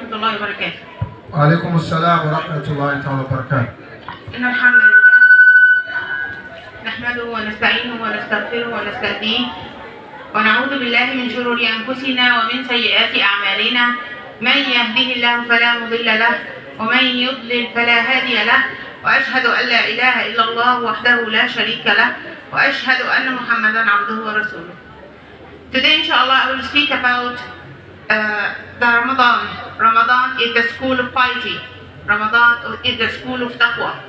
ورحمة الله وبركاته. وعليكم السلام ورحمة الله تعالى وبركاته. إن الحمد لله نحمده ونستعينه ونستغفره ونستهديه ونعوذ بالله من شرور أنفسنا ومن سيئات أعمالنا. من يهده الله فلا مضل له ومن يضلل فلا هادي له، وأشهد أن لا إله إلا الله وحده لا شريك له، وأشهد أن محمدا عبده ورسوله. Today inshallah I will speak about the Ramadan. Ramadan is the school of piety. Ramadan is the school of taqwa.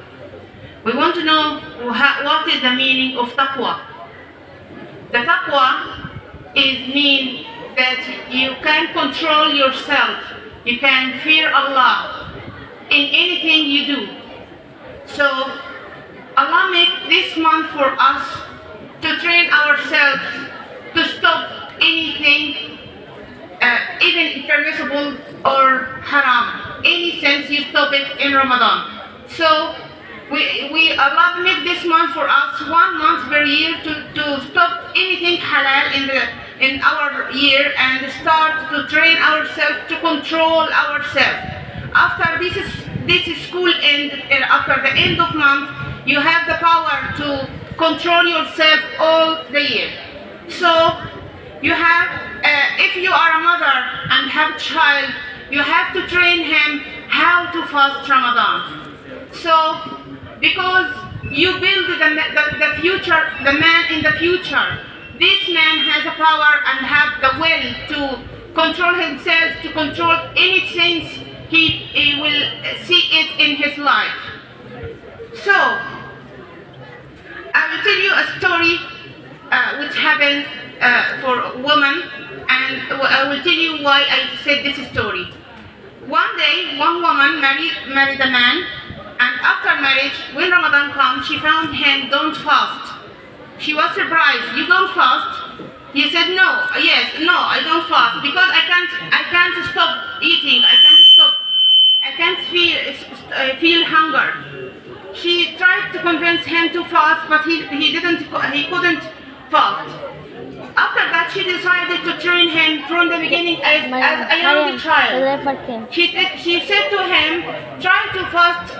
We want to know what is the meaning of taqwa. The taqwa means that you can control yourself. You can fear Allah in anything you do. So Allah made this month for us to train ourselves to stop anything even impermissible or haram. Any sense you stop it in Ramadan. So Allah made this month for us 1 month per year to stop anything halal in our year and start to train ourselves to control ourselves. After this school end, after the end of month, you have the power to control yourself all the year. So you have, if you are a mother and have a child, you have to train him how to fast Ramadan. So because you build the future, the man in the future. This man has a power and have the will to control himself, to control anything he will see it in his life. So I will tell you a story which happened for a woman, and I will tell you why I said this story. One day, one woman married a man, and after marriage, when Ramadan comes, she found him don't fast. She was surprised. You don't fast? He said no. Yes, no, I don't fast because I can't stop eating. I can't feel hunger. She tried to convince him to fast, but he couldn't fast. After that, she decided to train him from the beginning as a young child. She said to him, try to fast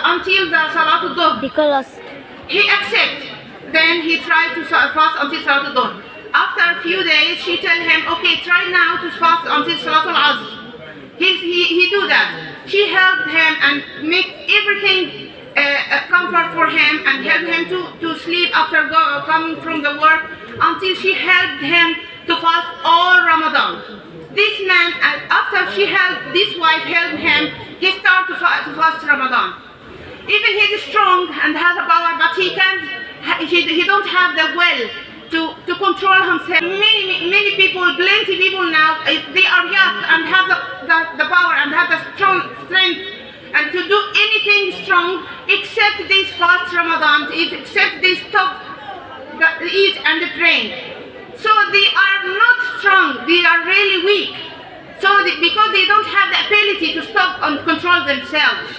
until the Salatul Dhuhr. Because He accepted. Then he tried to fast until Salatul Dhuhr. After a few days, she tell him, okay, try now to fast until Salatul Asr. He do that. She helped him and make everything comfort for him and help him to sleep after coming from the work until she helped him to fast all Ramadan. This man, after this wife helped him, he started to fast Ramadan. Even he is strong and has a power, but he don't have the will to control himself. Many people, plenty people now, they are young and have the power and have the strong strength and to do anything strong except this fast Ramadan, except they stop the eat and the drink. So they are not strong, they are really weak. So because they don't have the ability to stop and control themselves.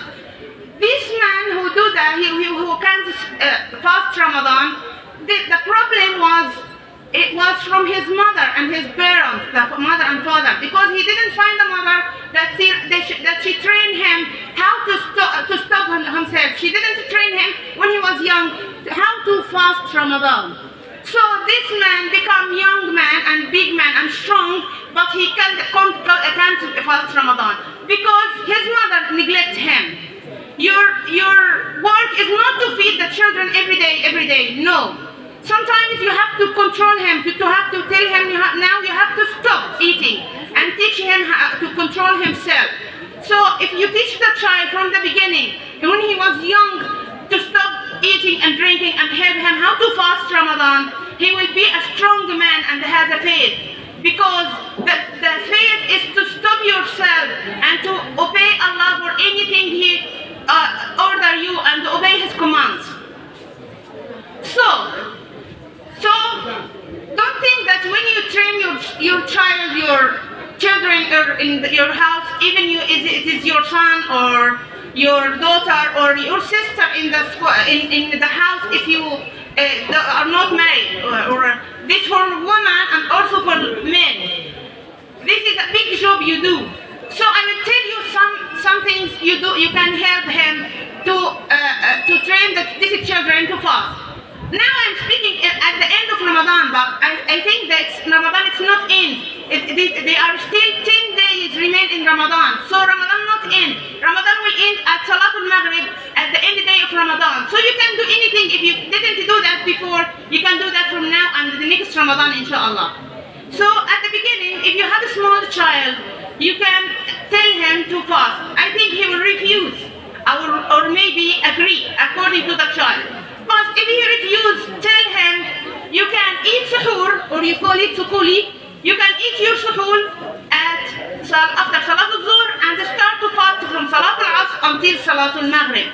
This man who do that, who can't fast Ramadan, the problem was, it was from his mother and his parents, the mother and father, because he didn't find a mother that she trained him how to stop himself. She didn't train him when he was young how to fast Ramadan. So this man become young man and big man and strong, but he can't fast Ramadan because his mother neglect him. Your work is not to feed the children every day. No. Sometimes you have to control him, to have to tell him now you have to stop eating and teach him how to control himself. So if you teach the child from the beginning, when he was young, to stop eating and drinking and help him how to fast Ramadan, he will be a strong man and has a faith. Because the faith is to stop yourself and to obey Allah for anything He order you and to obey His commands. So don't think that when you train your child, your children in your house, even it is your son or your daughter or your sister in the house, if you are not married, or this for women and also for men. This is a big job you do. So I will tell you can help him to train these children to fast. Now I'm speaking at the end of Ramadan, but I think that Ramadan is not end. They are still 10 days remain in Ramadan. So Ramadan not end. Ramadan will end at Salatul Maghrib at the end day of Ramadan. So you can do anything. If you didn't do that before, you can do that from now and the next Ramadan, inshallah. So at the beginning, if you have a small child, you can tell him to fast. I think he will refuse or maybe agree according to the child. But if he refuses, tell him you can eat suhoor, or you call it sukuli. You can eat your suhoor after Salatul Zuhr and start to fast from Salatul Asr until Salatul Maghrib.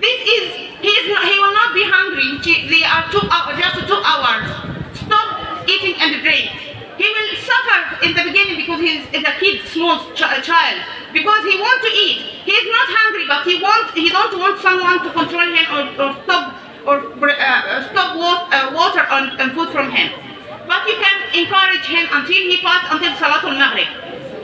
He will not be hungry. They are just 2 hours. Stop eating and drink. He will suffer in the beginning because he is a kid, small child, because he wants to eat. He is not hungry, but he don't want someone to control him or stop water and food from him. But you can encourage him until he fasts until Salatul Maghrib.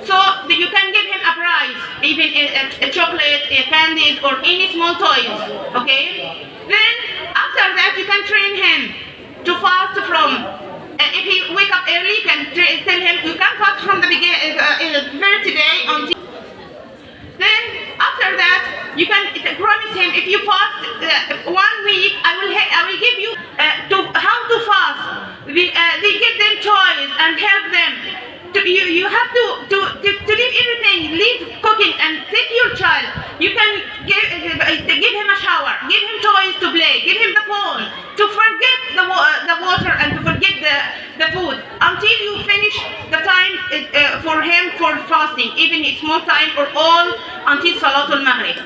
So you can give him a prize, even a chocolate, candies, or any small toys. Okay. Then after that you can train him to fast from. If he wake up early, you can tell him you can fast from the birthday until. Then after that, you can promise him if you fast 1 week, I will give you how to fast. They give them toys and help them. You have to leave everything, leave cooking and take your child. You can give him a shower, give him toys to play, give him the phone, to forget the water and to forget the food until you finish the time for him for fasting, even a small time or all until Salatul Maghrib.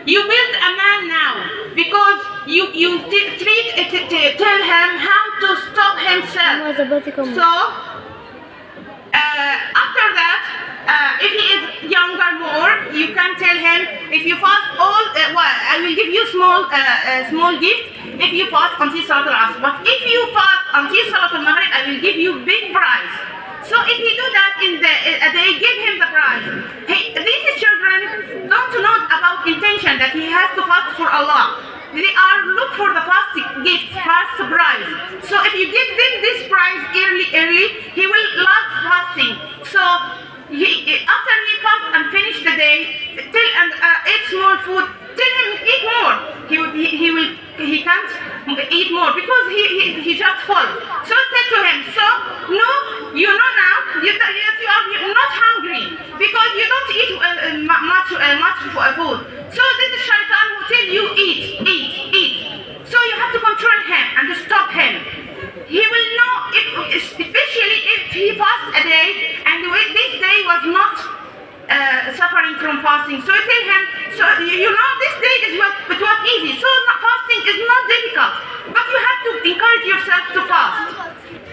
You build a man now because you tell him how to stop himself. So after that, if he is younger more, you can tell him if you fast all. I will give you small gift if you fast until Salatul Asr. But if you fast until Salatul Maghrib, I will give you big prize. So if he do that in a day, give him the prize. These children don't know about intention that he has to fast for Allah. They look for the fast gift, fast prize. So if you give them this prize early, he will love fasting. So after he fasts and finish the day, eat small food. Tell him eat more. He can't eat more because he just full. So say to him, so no, you know now you are not hungry because you don't eat much food. So this is Shaitan who tell you eat. So you have to control him and to stop him. He will know, especially if he fasts a day and this day was not suffering from fasting. So tell him, so you know this day it was easy. So fasting is not difficult, but you have to encourage yourself to fast.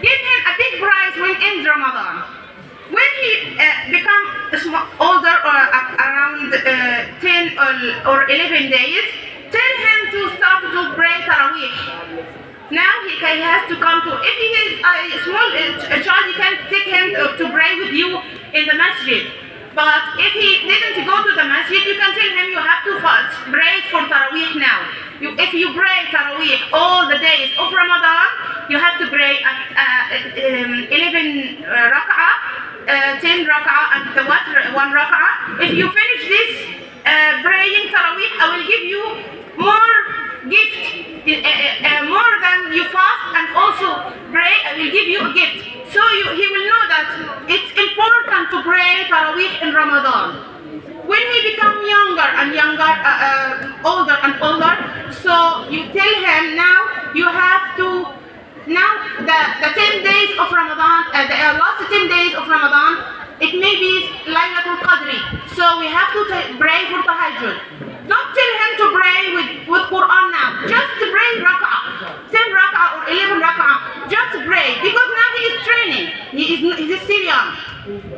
Give him a big prize when in Ramadan. When he become older or around 10 or 11 days, tell him to start to pray Taraweeh. Now he has to come to, if he is a small child, you can take him to pray with you in the masjid. But if he didn't go to the masjid, you can tell him you have to pray for Taraweeh now. If you pray Taraweeh all the days of Ramadan, you have to pray 11 rak'ah, 10 rak'ah and the 1 rak'ah. If you finish this praying Taraweeh, I will give you more gift, more than you fast and also pray, I will give you a gift. So he will know that it's important to pray Taraweeh in Ramadan. When he become younger and younger, older and older, so you tell him now you have to, now the 10 days of Ramadan, the last 10 days of Ramadan, it may be Lailatul So we have to pray for Tahajjud. Don't tell him to pray with Quran now. Just pray rak'ah, 10 rak'ah or 11 rak'ah. Just pray because now he is training. He's still young.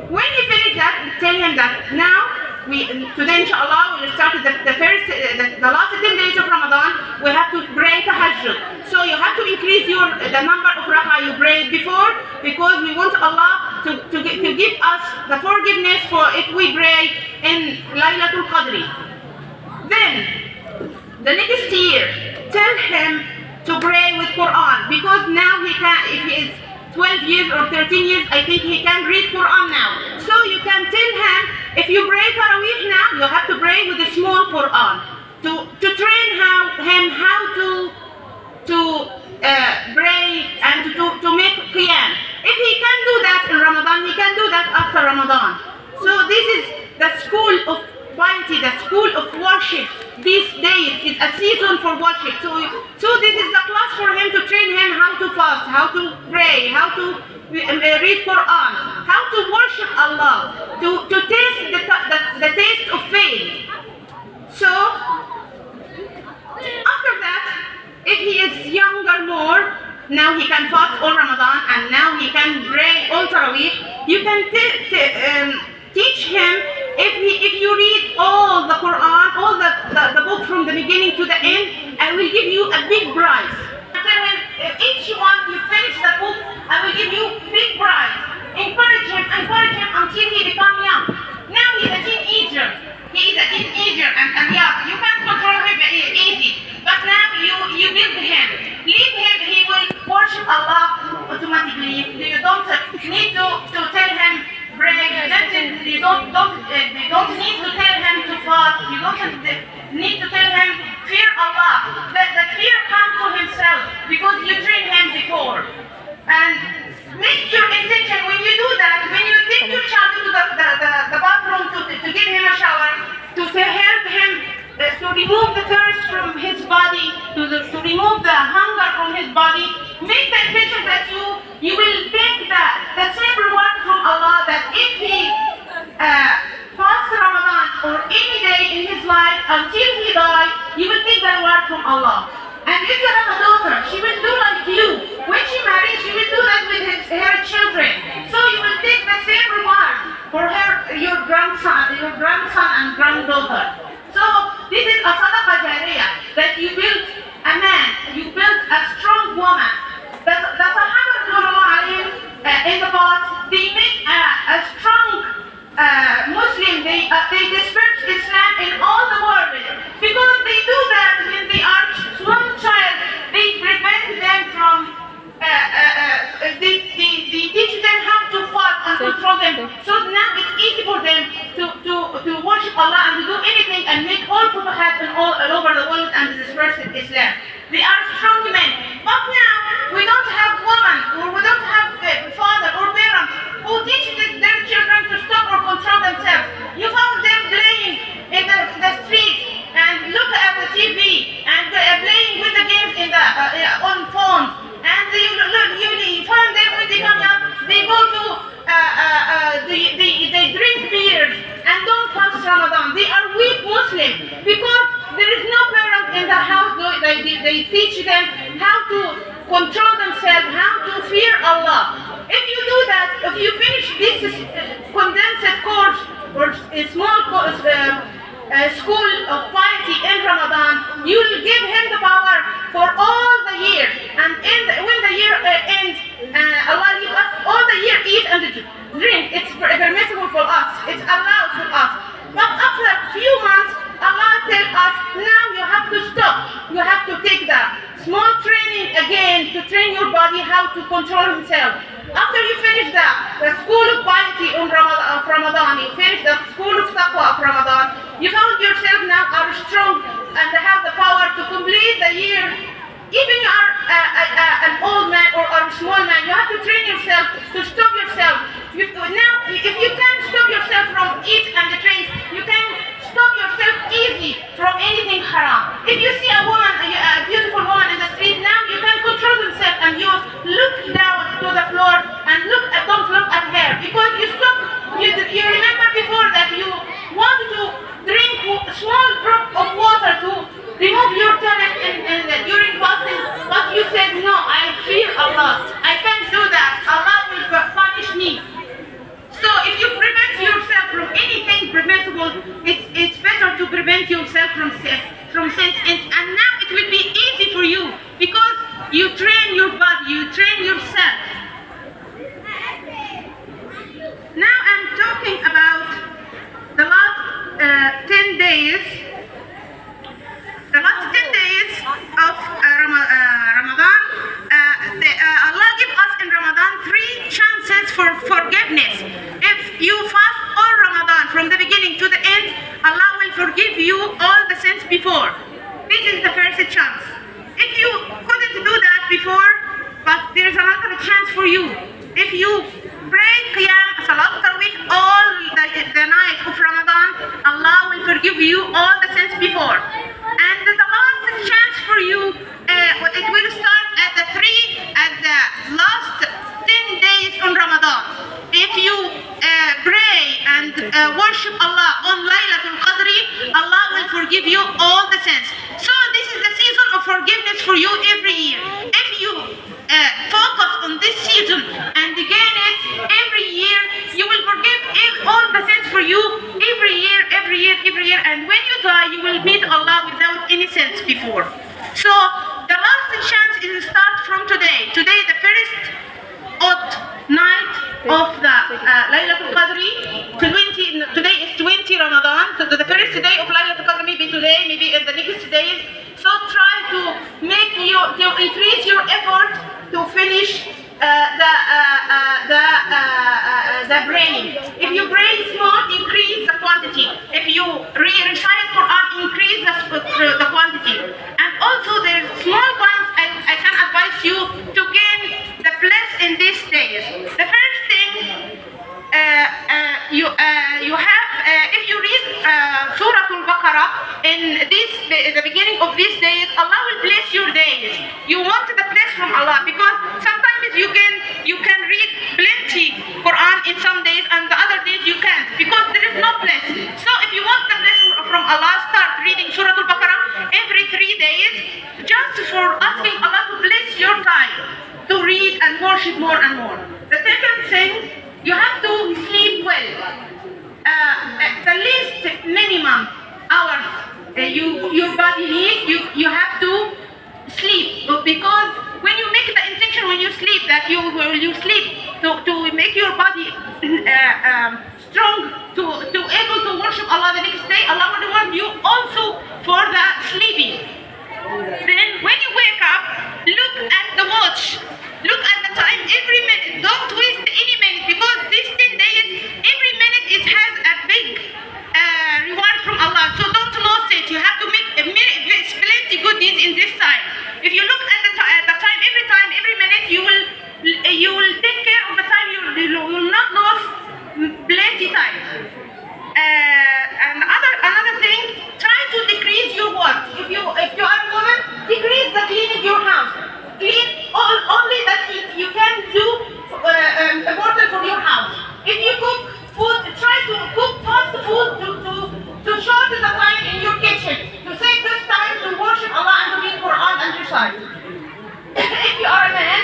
When he finishes that, tell him that now today inshallah we'll start the last 10 days of Ramadan. We have to pray Tahajjud. So you have to increase the number of rak'ah you prayed before because we want Allah to give us the forgiveness for if we pray in Lailatul Qadr. because now he can, if he is 12 years or 13 years, I think he can read Quran now. So you can tell him, if you pray Tarawih now, you have to pray with a small Quran to train him how to pray and to make qiyam. If he can do that in Ramadan, he can do that after Ramadan. So this is the school of piety, the school of worship. These days is a season for worship. So this is the class for him to train him how to fast, how to pray, how to read Quran, how to worship Allah, to taste the taste of faith. So after that, if he is younger more, now he can fast all Ramadan and now he can pray all Tarawih. You can teach him, if you read all the Quran, all the book from the beginning to the end, I will give you a big prize. Tell him, each one you finish the book, I will give you big prize. Encourage him until he becomes young. Now he's a teenager. He is a teenager and young. You can control him easy. But now you build him. Leave him, he will worship Allah automatically. You don't need to tell him pray. You don't need to tell him to fast. You don't need to tell him fear Allah. The fear comes to himself because you trained him before. And make your intention when you do that, when you take your child to the bathroom to give him a shower, to help him to remove the thirst from his body, to remove the hunger from his body, make the intention that you will take the same reward from Allah, that if he fasts Ramadan or any day in his life until he dies, you will take the reward from Allah. And if you have a daughter, she will do like you. When she marries, she will do that with her children. So you will take the same reward for your grandson and granddaughter. So this is a sadaqah jariyah, that you build a man, you build a strong woman. The Sahaba in the past, they make a strong Muslim, they disperse Islam in all the world. Because they do that when they are small child, they prevent them from, they teach them how to fight and control them. So now it's easy for them to worship Allah and to do anything and make all futuhat all over the world and disperse Islam. They are strong men. But now we don't have women, or we don't have father or parents who teach their children to stop or control themselves. You found them playing in the street and look at the TV and playing with the games on phones. And you find them when they come young, they go to they drink beers and don't fast Ramadan. They are weak Muslims because there is no parent in the house. They teach them how to control themselves, how to fear Allah. If you do that, if you finish this condensed course or a small course, school of piety in Ramadan, you will give him the power for all the year. And when the year ends, Allah gives us all the year eat and drink. It's permissible for us. It's allowed for us. But after a few months, Allah tells us, now you have to stop. You have to take the small training again to train your body how to control himself. After you finish the school of piety of Ramadan, you finish the school of taqwa of Ramadan, you found yourself now are strong and have the power to complete the year. Even you are an old man or a small man, you have to train yourself to stop yourself. Now, if you can stop yourself from eat and drink, you can stop yourself easy from anything haram. If you see a woman, a beautiful woman in the street, now you can control yourself and you look down to the floor and don't look at her, because you stop. You remember before that you wanted to drink a small drop of water to remove your thirst during fasting, but you said no, I fear Allah. I can't do that. Allah will punish me. So if you prevent yourself from anything preventable, it's better to prevent yourself from sins. And now it will be easy for you because you train your body, you train yourself. Now I'm talking about the last 10 days. The last 10 days of Ramadan, you all the sins before. This is the first chance. If you couldn't do that before, but there is another chance for you. If you pray Qiyam, Salat Tarawih all the night of Ramadan, Allah will forgive you all the sins before. And the last chance for you, it will start at the last 10 days on Ramadan. If you pray and worship Allah on Laylatul Qadr, Allah will forgive you all the sins. So this is the season of forgiveness for you every year. If you focus on this season and gain it every year, you will forgive all the sins for you every year. And when you die, you will meet Allah without any sins before. So the last chance is start from today. Today, the first odd night of the Laylatul Qadr. Today is 20 Ramadan. So the first day of Laylatul Qadr, maybe today, maybe in the next days. So try to increase your effort to finish the praying. If you pray small, increase the quantity. If you recite Quran, increase the quantity. And also there are small points I can advise you to gain the bliss in these days. The first thing you have, if you read Surah Al-Baqarah in the beginning of these days, Allah will bless your days. You want the bless from Allah, because sometimes you can read plenty Quran in some days and the other days you can't, because there is no bless. So if you want the blessing from Allah, start reading Surah Al-Baqarah every 3 days, just for asking Allah to bless your time to read and worship more and more. The second thing, you have to sleep well. The least minimum hours your body needs, you have to sleep, because when you make the intention when you sleep that you sleep to make your body strong to able to worship Allah the next day, Allah will reward you also for the sleeping. Then when you wake up, look at the watch, look at the time every minute. Don't waste any minute, because these 10 days, every minute has a big reward from Allah. So don't lose it. You have to make plenty good deeds in this time. If you look at the time, every minute, you will take care of the time. You will not lose plenty time. And another thing, try to decrease your work. If you are a woman, decrease the cleaning your house. Clean only that you can do important for your house. If you cook food, try to cook fast food to shorten the time in your kitchen, to save this time to worship Allah and to read Quran and recite. If you are a man,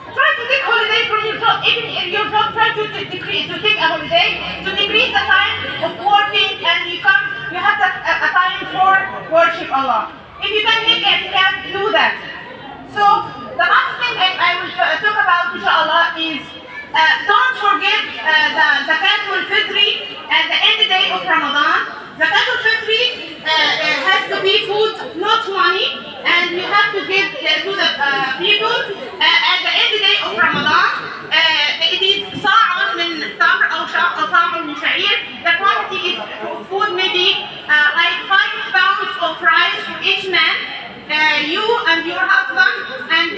try to take holiday from your job. Even if your job, try to take a holiday to decrease the time of working, and you have a time for worship Allah. If you can make it, you can do that. So the last thing I will talk about, inshallah, is don't forget the Zakat al-Fitr at the end day of Ramadan. Zakat al-Fitr has to be food, not money, and you have to give to the people at the end day of Ramadan. It is صاع من تمر أو صاع من شعير. The quantity is food, maybe like 5 pounds of rice for each man. You and your husband and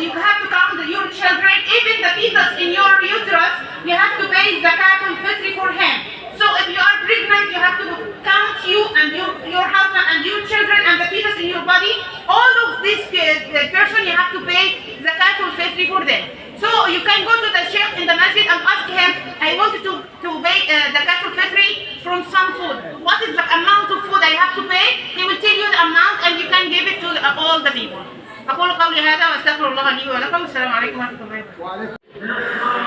you have to count your children, even the fetus in your uterus, you have to pay Zakat al-Fitr for him. So if you are pregnant, you have to count you and your husband and your children and the fetus in your body. All of this person, you have to pay Zakat al-Fitr for them. So you can go to the sheikh in the masjid and ask him, I want to pay Zakat al-Fitr from some food. What is the amount of food I have to pay? He will tell you the amount and you can give it to all the people. أقول قولي هذا وأستغفر الله لي ولكم. السلام عليكم ورحمة الله وبركاته.